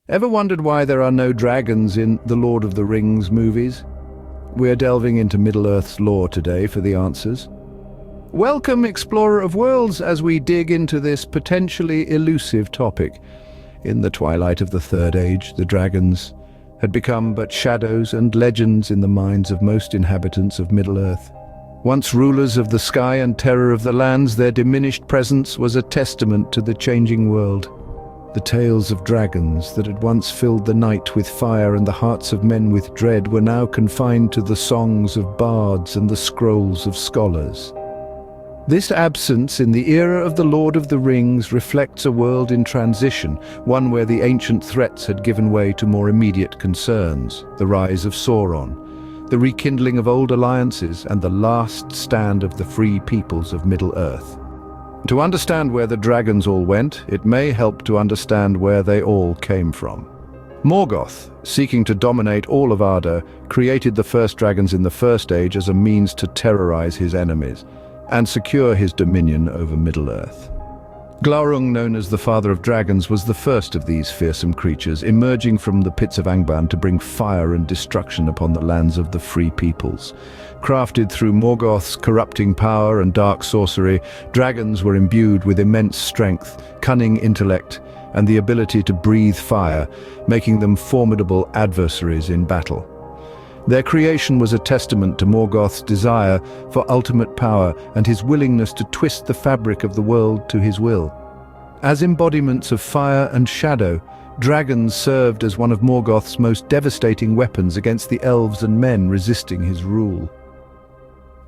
Ever wondered why there are no dragons in the Lord of the Rings movies? We're delving into Middle-earth's lore today for the answers. Welcome, explorer of worlds, as we dig into this potentially elusive topic. In the twilight of the Third Age, the dragons had become but shadows and legends in the minds of most inhabitants of Middle-earth. Once rulers of the sky and terror of the lands, their diminished presence was a testament to the changing world. The tales of dragons that had once filled the night with fire and the hearts of men with dread were now confined to the songs of bards and the scrolls of scholars. This absence in the era of the Lord of the Rings reflects a world in transition, one where the ancient threats had given way to more immediate concerns: the rise of Sauron, the rekindling of old alliances, and the last stand of the free peoples of Middle-earth. To understand where the dragons all went, it may help to understand where they all came from. Morgoth, seeking to dominate all of Arda, created the first dragons in the First Age as a means to terrorize his enemies and secure his dominion over Middle-earth. Glaurung, known as the Father of Dragons, was the first of these fearsome creatures, emerging from the pits of Angband to bring fire and destruction upon the lands of the free peoples. Crafted through Morgoth's corrupting power and dark sorcery, dragons were imbued with immense strength, cunning intellect, and the ability to breathe fire, making them formidable adversaries in battle. Their creation was a testament to Morgoth's desire for ultimate power and his willingness to twist the fabric of the world to his will. As embodiments of fire and shadow, dragons served as one of Morgoth's most devastating weapons against the elves and men resisting his rule.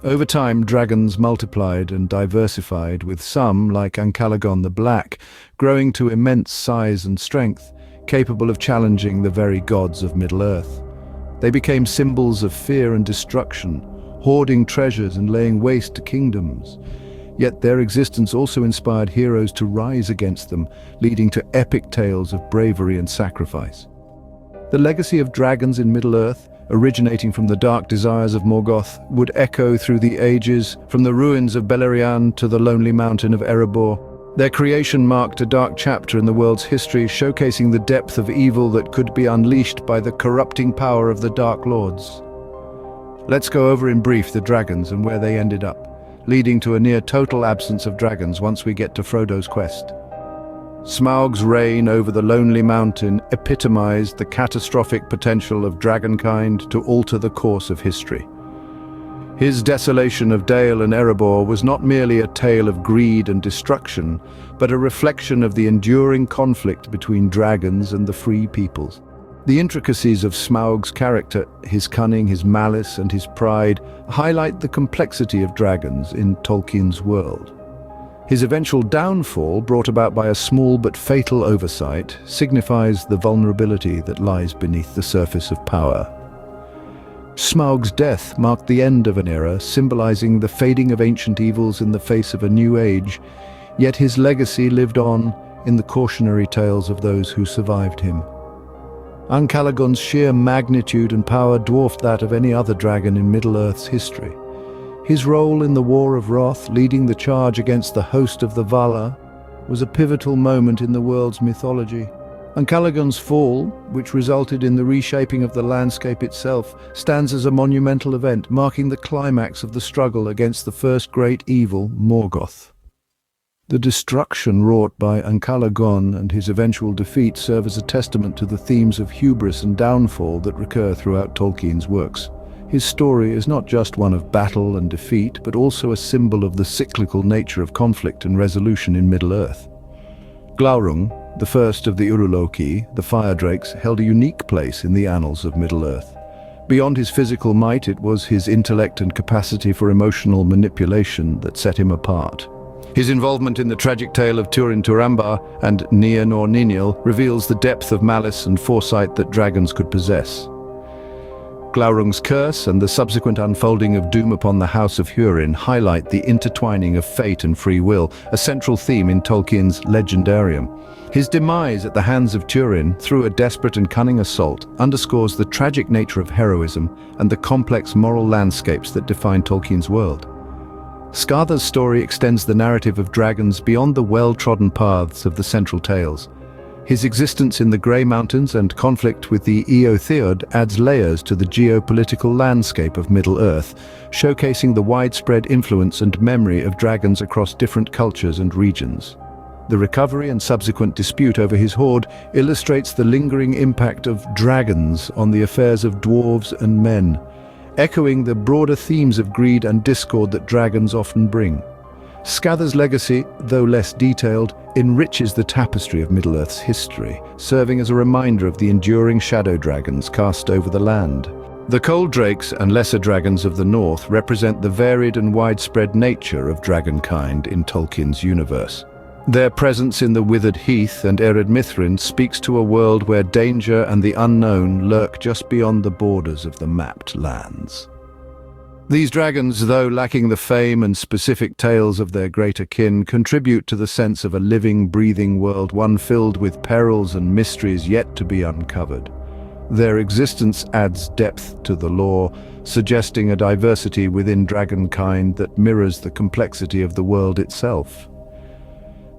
Over time, dragons multiplied and diversified, with some, like Ancalagon the Black, growing to immense size and strength, capable of challenging the very gods of Middle-earth. They became symbols of fear and destruction, hoarding treasures and laying waste to kingdoms. Yet their existence also inspired heroes to rise against them, leading to epic tales of bravery and sacrifice. The legacy of dragons in Middle-earth, originating from the dark desires of Morgoth, would echo through the ages, from the ruins of Beleriand to the lonely mountain of Erebor. Their creation marked a dark chapter in the world's history, showcasing the depth of evil that could be unleashed by the corrupting power of the Dark Lords. Let's go over in brief the dragons and where they ended up, leading to a near-total absence of dragons once we get to Frodo's quest. Smaug's reign over the lonely mountain epitomized the catastrophic potential of dragonkind to alter the course of history. His desolation of Dale and Erebor was not merely a tale of greed and destruction, but a reflection of the enduring conflict between dragons and the free peoples. The intricacies of Smaug's character, his cunning, his malice, and his pride, highlight the complexity of dragons in Tolkien's world. His eventual downfall, brought about by a small but fatal oversight, signifies the vulnerability that lies beneath the surface of power. Smaug's death marked the end of an era, symbolizing the fading of ancient evils in the face of a new age, yet his legacy lived on in the cautionary tales of those who survived him. Ancalagon's sheer magnitude and power dwarfed that of any other dragon in Middle-earth's history. His role in the War of Wrath, leading the charge against the host of the Valar, was a pivotal moment in the world's mythology. Ancalagon's fall, which resulted in the reshaping of the landscape itself, stands as a monumental event, marking the climax of the struggle against the first great evil, Morgoth. The destruction wrought by Ancalagon and his eventual defeat serve as a testament to the themes of hubris and downfall that recur throughout Tolkien's works. His story is not just one of battle and defeat, but also a symbol of the cyclical nature of conflict and resolution in Middle-earth. Glaurung, the first of the Uroloki, the fire drakes, held a unique place in the annals of Middle-earth. Beyond his physical might, it was his intellect and capacity for emotional manipulation that set him apart. His involvement in the tragic tale of Turin Turambar and Nienor Ninil reveals the depth of malice and foresight that dragons could possess. Glaurung's curse and the subsequent unfolding of doom upon the House of Hurin highlight the intertwining of fate and free will, a central theme in Tolkien's legendarium. His demise at the hands of Turin, through a desperate and cunning assault, underscores the tragic nature of heroism and the complex moral landscapes that define Tolkien's world. Scatha's story extends the narrative of dragons beyond the well-trodden paths of the central tales. His existence in the Grey Mountains and conflict with the Eotheod adds layers to the geopolitical landscape of Middle-earth, showcasing the widespread influence and memory of dragons across different cultures and regions. The recovery and subsequent dispute over his hoard illustrates the lingering impact of dragons on the affairs of dwarves and men, echoing the broader themes of greed and discord that dragons often bring. Scatha's legacy, though less detailed, enriches the tapestry of Middle-earth's history, serving as a reminder of the enduring shadow dragons cast over the land. The cold drakes and lesser dragons of the north represent the varied and widespread nature of dragonkind in Tolkien's universe. Their presence in the withered heath and arid Mithrin speaks to a world where danger and the unknown lurk just beyond the borders of the mapped lands. These dragons, though lacking the fame and specific tales of their greater kin, contribute to the sense of a living, breathing world, one filled with perils and mysteries yet to be uncovered. Their existence adds depth to the lore, suggesting a diversity within dragonkind that mirrors the complexity of the world itself.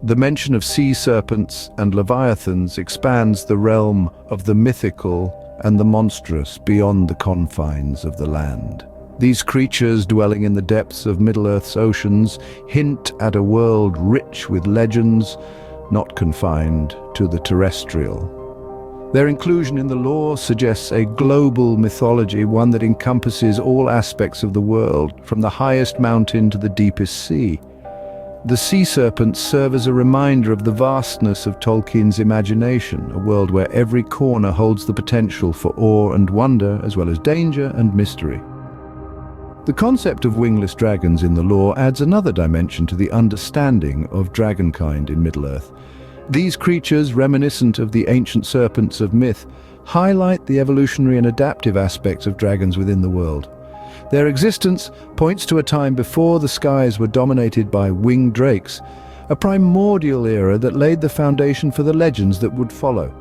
The mention of sea serpents and leviathans expands the realm of the mythical and the monstrous beyond the confines of the land. These creatures dwelling in the depths of Middle-earth's oceans hint at a world rich with legends, not confined to the terrestrial. Their inclusion in the lore suggests a global mythology, one that encompasses all aspects of the world, from the highest mountain to the deepest sea. The sea serpents serve as a reminder of the vastness of Tolkien's imagination, a world where every corner holds the potential for awe and wonder, as well as danger and mystery. The concept of wingless dragons in the lore adds another dimension to the understanding of dragonkind in Middle-earth. These creatures, reminiscent of the ancient serpents of myth, highlight the evolutionary and adaptive aspects of dragons within the world. Their existence points to a time before the skies were dominated by winged drakes, a primordial era that laid the foundation for the legends that would follow.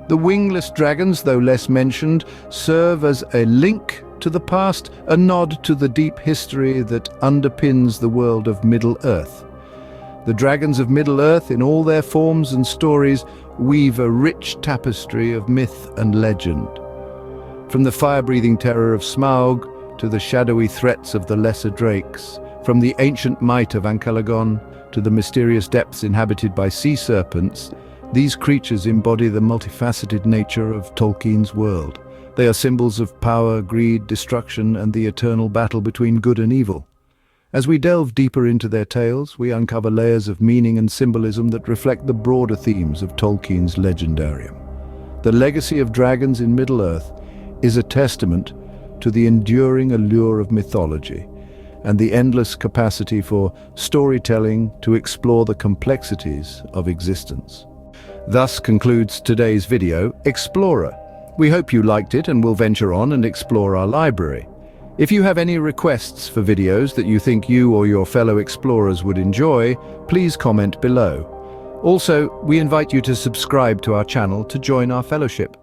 The wingless dragons, though less mentioned, serve as a link to the past, a nod to the deep history that underpins the world of Middle-earth. The dragons of Middle-earth, in all their forms and stories, weave a rich tapestry of myth and legend. From the fire-breathing terror of Smaug to the shadowy threats of the lesser drakes, from the ancient might of Ancalagon to the mysterious depths inhabited by sea serpents, these creatures embody the multifaceted nature of Tolkien's world. They are symbols of power, greed, destruction, and the eternal battle between good and evil. As we delve deeper into their tales, we uncover layers of meaning and symbolism that reflect the broader themes of Tolkien's legendarium. The legacy of dragons in Middle-earth is a testament to the enduring allure of mythology and the endless capacity for storytelling to explore the complexities of existence. Thus concludes today's video, Explorer. We hope you liked it and will venture on and explore our library. If you have any requests for videos that you think you or your fellow explorers would enjoy, please comment below. Also, we invite you to subscribe to our channel to join our fellowship.